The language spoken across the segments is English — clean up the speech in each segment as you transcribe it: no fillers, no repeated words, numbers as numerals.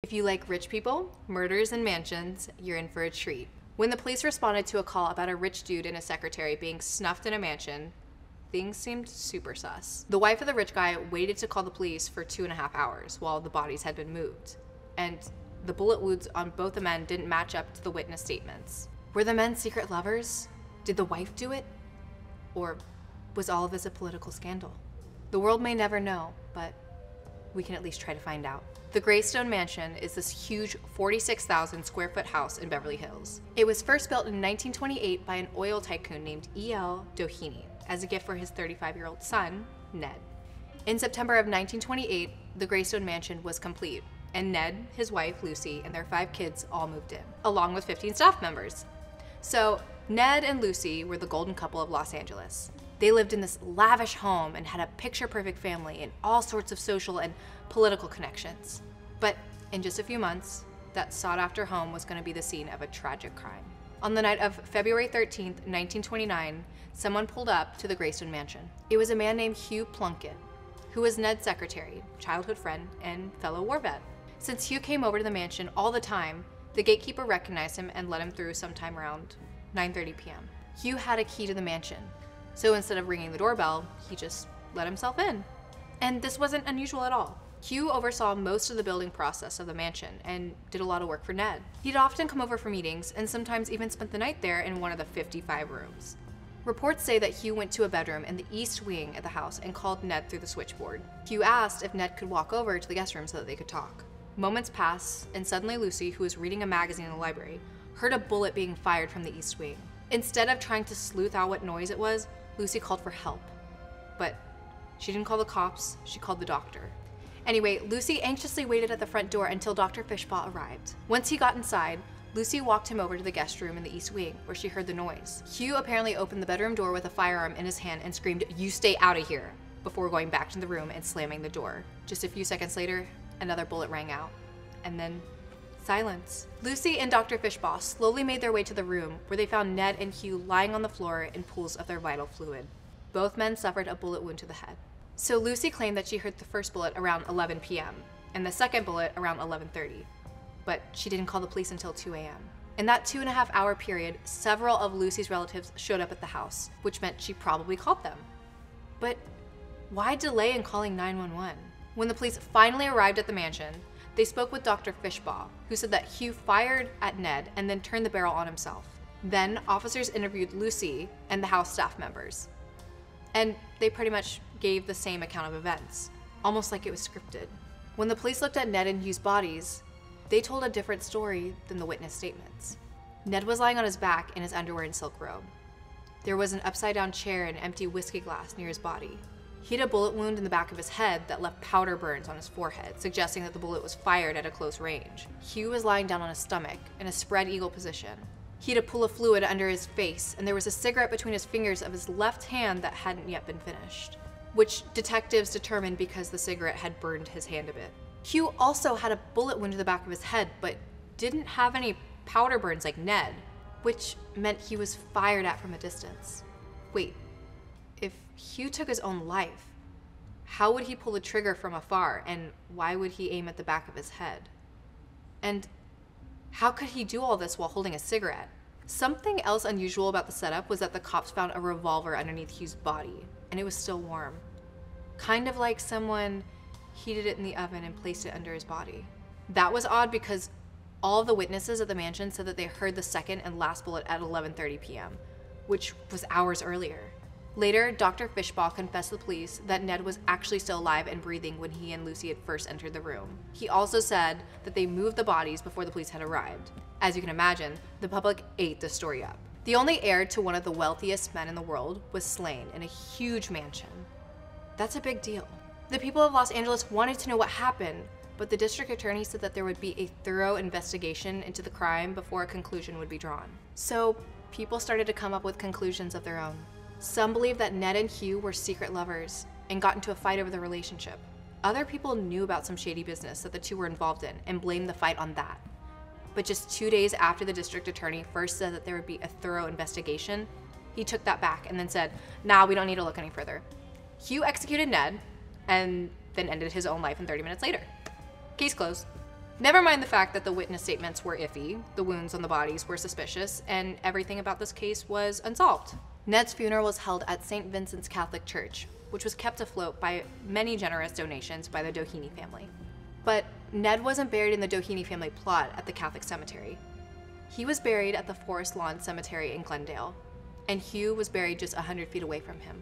If you like rich people, murders, and mansions, you're in for a treat. When the police responded to a call about a rich dude and his secretary being snuffed in a mansion, things seemed super sus. The wife of the rich guy waited to call the police for 2.5 hours while the bodies had been moved. And the bullet wounds on both the men didn't match up to the witness statements. Were the men secret lovers? Did the wife do it? Or was all of this a political scandal? The world may never know, but we can at least try to find out. The Greystone Mansion is this huge 46,000 square foot house in Beverly Hills. It was first built in 1928 by an oil tycoon named E.L. Doheny as a gift for his 35-year-old son, Ned. In September of 1928, the Greystone Mansion was complete, and Ned, his wife Lucy, and their 5 kids all moved in, along with 15 staff members. So Ned and Lucy were the golden couple of Los Angeles. They lived in this lavish home and had a picture-perfect family and all sorts of social and political connections. But in just a few months, that sought-after home was going to be the scene of a tragic crime. On the night of February 13th, 1929, someone pulled up to the Greystone Mansion. It was a man named Hugh Plunkett, who was Ned's secretary, childhood friend, and fellow war vet. Since Hugh came over to the mansion all the time, the gatekeeper recognized him and let him through sometime around 9:30 p.m. Hugh had a key to the mansion, so instead of ringing the doorbell, he just let himself in. And this wasn't unusual at all. Hugh oversaw most of the building process of the mansion and did a lot of work for Ned. He'd often come over for meetings and sometimes even spent the night there in one of the 55 rooms. Reports say that Hugh went to a bedroom in the east wing of the house and called Ned through the switchboard. Hugh asked if Ned could walk over to the guest room so that they could talk. Moments pass, and suddenly Lucy, who was reading a magazine in the library, heard a bullet being fired from the east wing. Instead of trying to sleuth out what noise it was, Lucy called for help. But she didn't call the cops, she called the doctor. Anyway, Lucy anxiously waited at the front door until Dr. Fishbaugh arrived. Once he got inside, Lucy walked him over to the guest room in the east wing, where she heard the noise. Hugh apparently opened the bedroom door with a firearm in his hand and screamed, "You stay out of here," before going back to the room and slamming the door. Just a few seconds later, another bullet rang out. And then silence. Lucy and Dr. Fishbaugh slowly made their way to the room, where they found Ned and Hugh lying on the floor in pools of their vital fluid. Both men suffered a bullet wound to the head. So Lucy claimed that she heard the first bullet around 11 p.m. and the second bullet around 11:30, but she didn't call the police until 2 a.m. In that 2.5-hour period, several of Lucy's relatives showed up at the house, which meant she probably called them. But why delay in calling 911? When the police finally arrived at the mansion, they spoke with Dr. Fishbaugh, who said that Hugh fired at Ned and then turned the barrel on himself. Then officers interviewed Lucy and the house staff members, and they pretty much gave the same account of events, almost like it was scripted. When the police looked at Ned and Hugh's bodies, they told a different story than the witness statements. Ned was lying on his back in his underwear and silk robe. There was an upside-down chair and an empty whiskey glass near his body. He had a bullet wound in the back of his head that left powder burns on his forehead, suggesting that the bullet was fired at a close range. Hugh was lying down on his stomach in a spread eagle position. He had a pool of fluid under his face, and there was a cigarette between his fingers of his left hand that hadn't yet been finished, which detectives determined because the cigarette had burned his hand a bit. Hugh also had a bullet wound to the back of his head, but didn't have any powder burns like Ned, which meant he was fired at from a distance. Wait, if Hugh took his own life, how would he pull the trigger from afar, and why would he aim at the back of his head? And how could he do all this while holding a cigarette? Something else unusual about the setup was that the cops found a revolver underneath Hugh's body, and it was still warm. Kind of like someone heated it in the oven and placed it under his body. That was odd because all of the witnesses at the mansion said that they heard the second and last bullet at 11:30 p.m., which was hours earlier. Later, Dr. Fishbaugh confessed to the police that Ned was actually still alive and breathing when he and Lucy had first entered the room. He also said that they moved the bodies before the police had arrived. As you can imagine, the public ate the story up. The only heir to one of the wealthiest men in the world was slain in a huge mansion. That's a big deal. The people of Los Angeles wanted to know what happened, but the district attorney said that there would be a thorough investigation into the crime before a conclusion would be drawn. So people started to come up with conclusions of their own. Some believed that Ned and Hugh were secret lovers and got into a fight over their relationship. Other people knew about some shady business that the two were involved in and blamed the fight on that. But just 2 days after the district attorney first said that there would be a thorough investigation, he took that back and then said, "Nah, we don't need to look any further." Hugh executed Ned and then ended his own life in 30 minutes later. Case closed. Never mind the fact that the witness statements were iffy, the wounds on the bodies were suspicious, and everything about this case was unsolved. Ned's funeral was held at St. Vincent's Catholic Church, which was kept afloat by many generous donations by the Doheny family. But Ned wasn't buried in the Doheny family plot at the Catholic cemetery. He was buried at the Forest Lawn Cemetery in Glendale, and Hugh was buried just 100 feet away from him,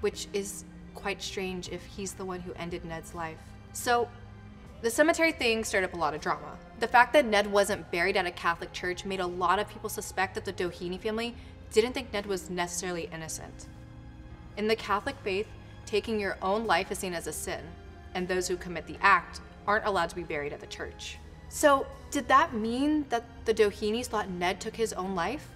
which is quite strange if he's the one who ended Ned's life. So, the cemetery thing stirred up a lot of drama. The fact that Ned wasn't buried at a Catholic church made a lot of people suspect that the Doheny family didn't think Ned was necessarily innocent. In the Catholic faith, taking your own life is seen as a sin, and those who commit the act aren't allowed to be buried at the church. So, did that mean that the Dohenys thought Ned took his own life?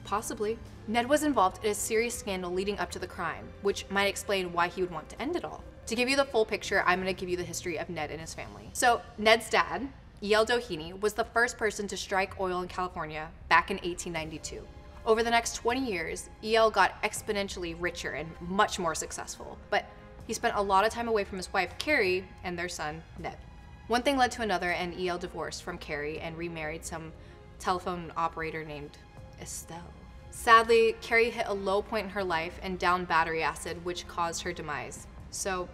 Possibly. Ned was involved in a serious scandal leading up to the crime, which might explain why he would want to end it all. To give you the full picture, I'm going to give you the history of Ned and his family. So, Ned's dad, E.L. Doheny, was the first person to strike oil in California back in 1892. Over the next 20 years, E.L. got exponentially richer and much more successful, but he spent a lot of time away from his wife, Carrie, and their son, Ned. One thing led to another, and E.L. divorced from Carrie and remarried some telephone operator named Estelle. Sadly, Carrie hit a low point in her life and downed battery acid, which caused her demise. So,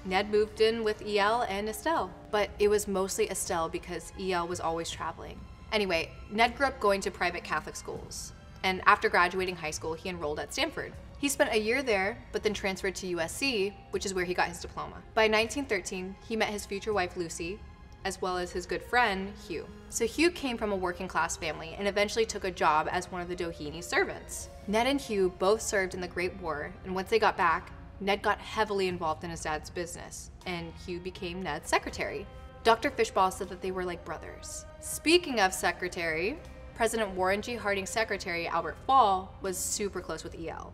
Ned moved in with E.L. and Estelle. But it was mostly Estelle because E.L. was always traveling. Anyway, Ned grew up going to private Catholic schools. And after graduating high school, he enrolled at Stanford. He spent a year there, but then transferred to USC, which is where he got his diploma. By 1913, he met his future wife, Lucy, as well as his good friend, Hugh. So Hugh came from a working class family and eventually took a job as one of the Doheny servants. Ned and Hugh both served in the Great War, and once they got back, Ned got heavily involved in his dad's business, and Hugh became Ned's secretary. Dr. Fishbaugh said that they were like brothers. Speaking of secretary, President Warren G. Harding's secretary, Albert Fall, was super close with E.L.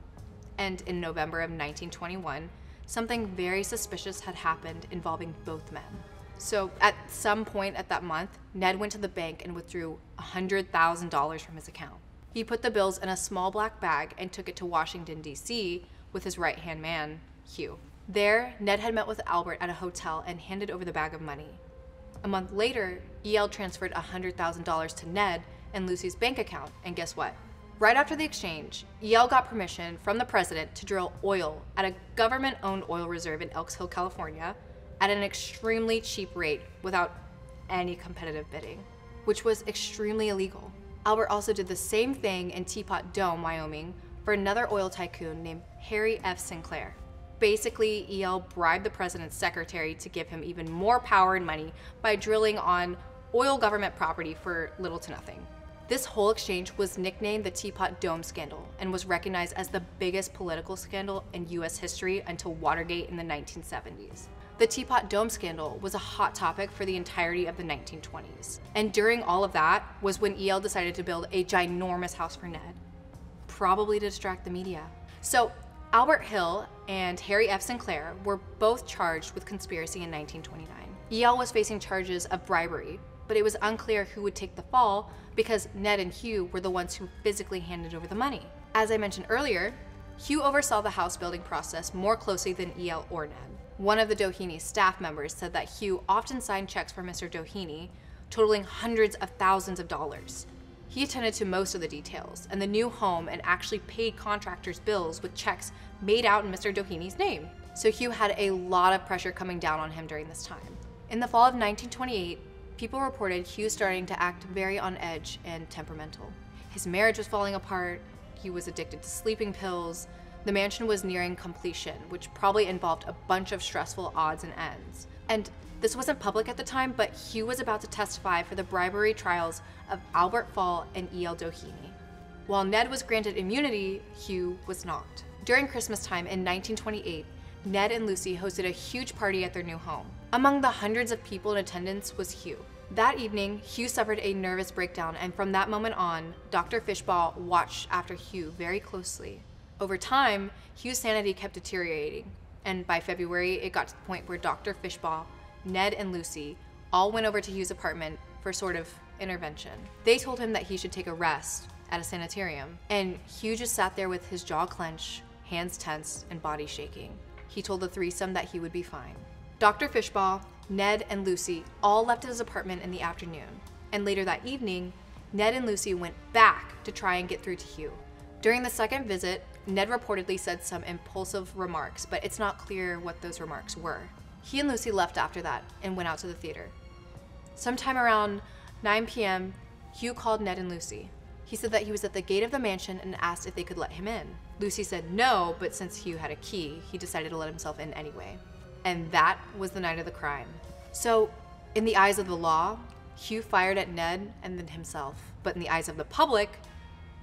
And in November of 1921, something very suspicious had happened involving both men. So at some point at that month, Ned went to the bank and withdrew $100,000 from his account. He put the bills in a small black bag and took it to Washington, D.C. with his right-hand man, Hugh. There, Ned had met with Albert at a hotel and handed over the bag of money. A month later, E.L. transferred $100,000 to Ned and Lucy's bank account, and guess what? Right after the exchange, E.L. got permission from the president to drill oil at a government-owned oil reserve in Elks Hill, California, at an extremely cheap rate without any competitive bidding, which was extremely illegal. Albert also did the same thing in Teapot Dome, Wyoming, for another oil tycoon named Harry F. Sinclair. Basically, E.L. bribed the president's secretary to give him even more power and money by drilling on oil government property for little to nothing. This whole exchange was nicknamed the Teapot Dome Scandal and was recognized as the biggest political scandal in U.S. history until Watergate in the 1970s. The Teapot Dome Scandal was a hot topic for the entirety of the 1920s. And during all of that was when E.L. decided to build a ginormous house for Ned, probably to distract the media. So Albert Hill and Harry F. Sinclair were both charged with conspiracy in 1929. E.L. was facing charges of bribery, but it was unclear who would take the fall because Ned and Hugh were the ones who physically handed over the money. As I mentioned earlier, Hugh oversaw the house building process more closely than E.L. or Ned. One of the Doheny staff members said that Hugh often signed checks for Mr. Doheny, totaling hundreds of thousands of dollars. He attended to most of the details and the new home and actually paid contractors' bills with checks made out in Mr. Doheny's name. So Hugh had a lot of pressure coming down on him during this time. In the fall of 1928, people reported Hugh starting to act very on edge and temperamental. His marriage was falling apart, he was addicted to sleeping pills, the mansion was nearing completion, which probably involved a bunch of stressful odds and ends. And this wasn't public at the time, but Hugh was about to testify for the bribery trials of Albert Fall and E.L. Doheny. While Ned was granted immunity, Hugh was not. During Christmas time in 1928, Ned and Lucy hosted a huge party at their new home. Among the hundreds of people in attendance was Hugh. That evening, Hugh suffered a nervous breakdown, and from that moment on, Dr. Fishbaugh watched after Hugh very closely. Over time, Hugh's sanity kept deteriorating, and by February, it got to the point where Dr. Fishbaugh, Ned, and Lucy all went over to Hugh's apartment for sort of intervention. They told him that he should take a rest at a sanitarium, and Hugh just sat there with his jaw clenched, hands tense, and body shaking. He told the threesome that he would be fine. Dr. Fishbaugh, Ned, and Lucy all left his apartment in the afternoon, and later that evening, Ned and Lucy went back to try and get through to Hugh. During the second visit, Ned reportedly said some impulsive remarks, but it's not clear what those remarks were. He and Lucy left after that and went out to the theater. Sometime around 9 p.m., Hugh called Ned and Lucy. He said that he was at the gate of the mansion and asked if they could let him in. Lucy said no, but since Hugh had a key, he decided to let himself in anyway. And that was the night of the crime. So, in the eyes of the law, Hugh fired at Ned and then himself. But in the eyes of the public,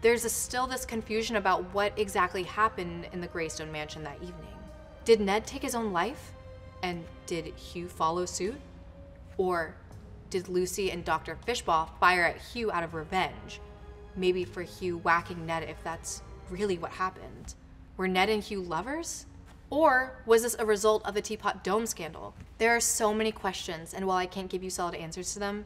there's still this confusion about what exactly happened in the Greystone Mansion that evening. Did Ned take his own life? And did Hugh follow suit? Or did Lucy and Dr. Fishbaugh fire at Hugh out of revenge? Maybe for Hugh whacking Ned, if that's really what happened. Were Ned and Hugh lovers? Or was this a result of the Teapot Dome scandal? There are so many questions, and while I can't give you solid answers to them,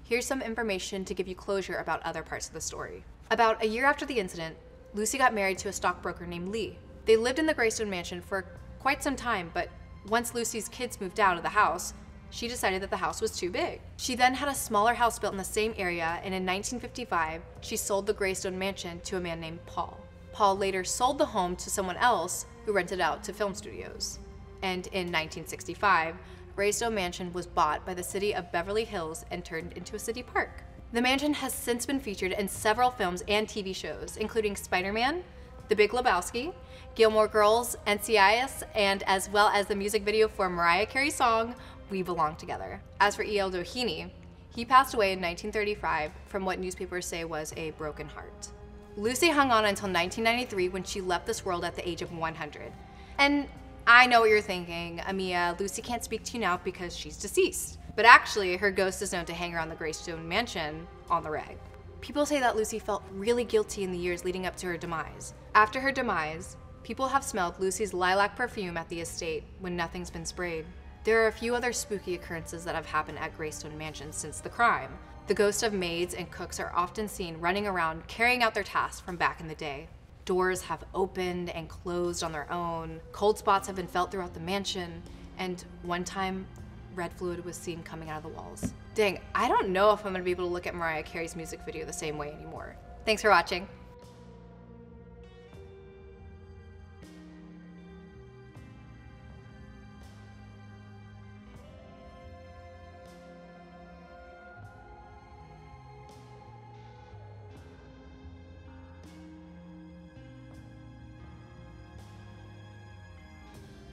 here's some information to give you closure about other parts of the story. About a year after the incident, Lucy got married to a stockbroker named Lee. They lived in the Greystone Mansion for quite some time, but once Lucy's kids moved out of the house, she decided that the house was too big. She then had a smaller house built in the same area, and in 1955, she sold the Greystone Mansion to a man named Paul. Paul later sold the home to someone else who rented out to film studios. And in 1965, Greystone Mansion was bought by the city of Beverly Hills and turned into a city park. The mansion has since been featured in several films and TV shows, including Spider-Man, The Big Lebowski, Gilmore Girls, NCIS, and as well as the music video for Mariah Carey's song, We Belong Together. As for E.L. Doheny, he passed away in 1935 from what newspapers say was a broken heart. Lucy hung on until 1993 when she left this world at the age of 100. And I know what you're thinking, Amia, Lucy can't speak to you now because she's deceased. But actually, her ghost is known to hang around the Greystone Mansion on the reg. People say that Lucy felt really guilty in the years leading up to her demise. After her demise, people have smelled Lucy's lilac perfume at the estate when nothing's been sprayed. There are a few other spooky occurrences that have happened at Greystone Mansion since the crime. The ghosts of maids and cooks are often seen running around carrying out their tasks from back in the day. Doors have opened and closed on their own. Cold spots have been felt throughout the mansion. And one time, red fluid was seen coming out of the walls. Dang, I don't know if I'm gonna be able to look at Mariah Carey's music video the same way anymore. Thanks for watching.